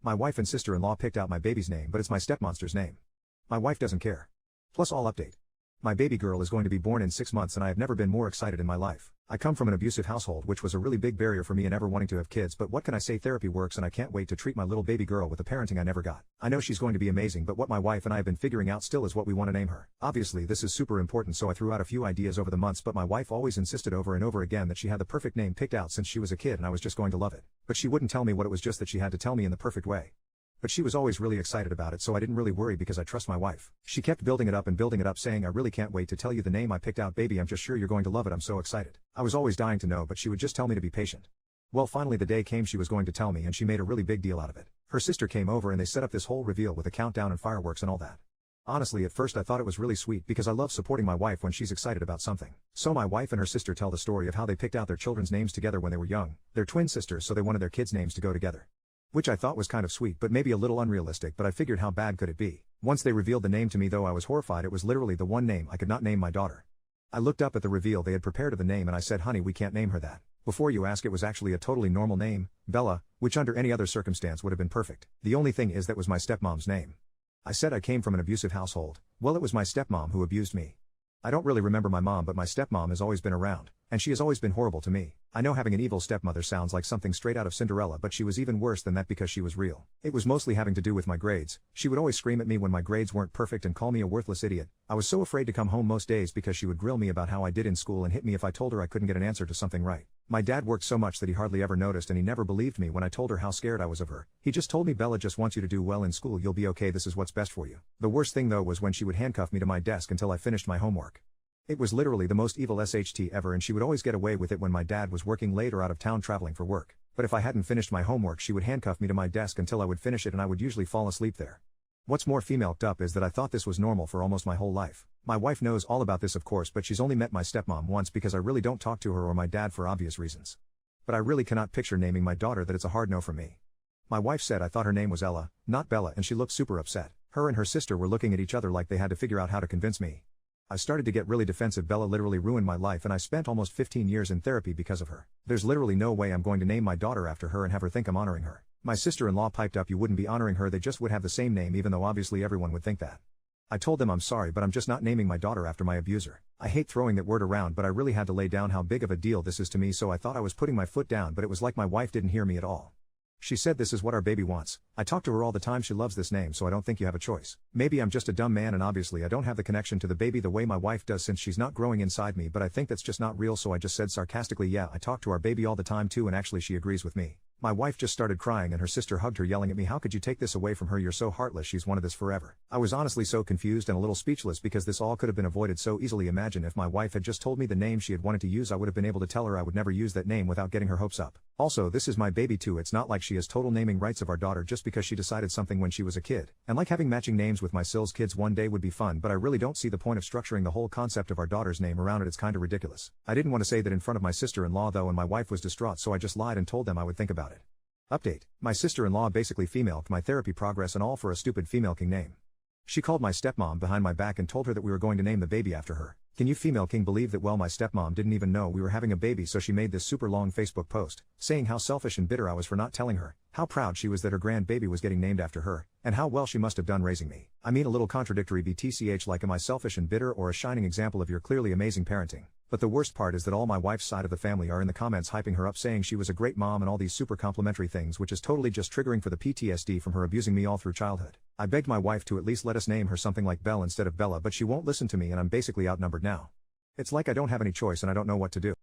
My wife and sister-in-law picked out my baby's name, but it's my stepmonster's name. My wife doesn't care. Plus all update. My baby girl is going to be born in 6 months and I have never been more excited in my life. I come from an abusive household, which was a really big barrier for me in ever wanting to have kids, but what can I say, therapy works and I can't wait to treat my little baby girl with the parenting I never got. I know she's going to be amazing, but what my wife and I have been figuring out still is what we want to name her. Obviously this is super important, so I threw out a few ideas over the months, but my wife always insisted over and over again that she had the perfect name picked out since she was a kid and I was just going to love it. But she wouldn't tell me what it was, just that she had to tell me in the perfect way. But she was always really excited about it, so I didn't really worry because I trust my wife. She kept building it up, saying, I really can't wait to tell you the name I picked out, baby, I'm just sure you're going to love it, I'm so excited. I was always dying to know, but she would just tell me to be patient. Well, finally the day came she was going to tell me, and she made a really big deal out of it. Her sister came over and they set up this whole reveal with a countdown and fireworks and all that. Honestly, at first I thought it was really sweet because I love supporting my wife when she's excited about something. So my wife and her sister tell the story of how they picked out their children's names together when they were young. They're twin sisters, so they wanted their kids' names to go together. Which I thought was kind of sweet, but maybe a little unrealistic, but I figured how bad could it be. Once they revealed the name to me, though, I was horrified. It was literally the one name I could not name my daughter. I looked up at the reveal they had prepared of the name and I said, honey, we can't name her that. Before you ask, it was actually a totally normal name, Bella, which under any other circumstance would have been perfect. The only thing is that was my stepmom's name. I said I came from an abusive household. Well, it was my stepmom who abused me. I don't really remember my mom, but my stepmom has always been around, and she has always been horrible to me. I know having an evil stepmother sounds like something straight out of Cinderella, but she was even worse than that because she was real. It was mostly having to do with my grades. She would always scream at me when my grades weren't perfect and call me a worthless idiot. I was so afraid to come home most days because she would grill me about how I did in school and hit me if I told her I couldn't get an answer to something right. My dad worked so much that he hardly ever noticed, and he never believed me when I told her how scared I was of her. He just told me, Bella just wants you to do well in school, you'll be okay, this is what's best for you. The worst thing though was when she would handcuff me to my desk until I finished my homework. It was literally the most evil SHT ever, and she would always get away with it when my dad was working late or out of town traveling for work. But if I hadn't finished my homework, she would handcuff me to my desk until I would finish it, and I would usually fall asleep there. What's more female-ed up is that I thought this was normal for almost my whole life. My wife knows all about this, of course, but she's only met my stepmom once because I really don't talk to her or my dad for obvious reasons. But I really cannot picture naming my daughter that. It's a hard no for me. My wife said I thought her name was Ella, not Bella, and she looked super upset. Her and her sister were looking at each other like they had to figure out how to convince me. I started to get really defensive. Bella literally ruined my life, and I spent almost 15 years in therapy because of her. There's literally no way I'm going to name my daughter after her and have her think I'm honoring her. My sister-in-law piped up, you wouldn't be honoring her, they just would have the same name, even though obviously everyone would think that. I told them I'm sorry, but I'm just not naming my daughter after my abuser. I hate throwing that word around, but I really had to lay down how big of a deal this is to me, so I thought I was putting my foot down, but it was like my wife didn't hear me at all. She said, this is what our baby wants. I talk to her all the time, she loves this name, so I don't think you have a choice. Maybe I'm just a dumb man and obviously I don't have the connection to the baby the way my wife does since she's not growing inside me, but I think that's just not real, so I just said sarcastically, yeah, I talk to our baby all the time too, and actually she agrees with me. My wife just started crying and her sister hugged her, yelling at me, how could you take this away from her, you're so heartless, she's wanted this forever. I was honestly so confused and a little speechless because this all could have been avoided so easily. Imagine if my wife had just told me the name she had wanted to use, I would have been able to tell her I would never use that name without getting her hopes up. Also, this is my baby too, it's not like she has total naming rights of our daughter just because she decided something when she was a kid. And like having matching names with my SIL's kids one day would be fun, but I really don't see the point of structuring the whole concept of our daughter's name around it, it's kinda ridiculous. I didn't want to say that in front of my sister-in-law though, and my wife was distraught, so I just lied and told them I would think about it. Update. My sister-in-law basically female-ked my therapy progress and all for a stupid female king name. She called my stepmom behind my back and told her that we were going to name the baby after her. Can you female king believe that? Well, my stepmom didn't even know we were having a baby, so she made this super long Facebook post, saying how selfish and bitter I was for not telling her, how proud she was that her grandbaby was getting named after her, and how well she must have done raising me. I mean, a little contradictory BTCH, like am I selfish and bitter or a shining example of your clearly amazing parenting? But the worst part is that all my wife's side of the family are in the comments hyping her up, saying she was a great mom and all these super complimentary things, which is totally just triggering for the PTSD from her abusing me all through childhood. I begged my wife to at least let us name her something like Belle instead of Bella, but she won't listen to me and I'm basically outnumbered now. It's like I don't have any choice and I don't know what to do.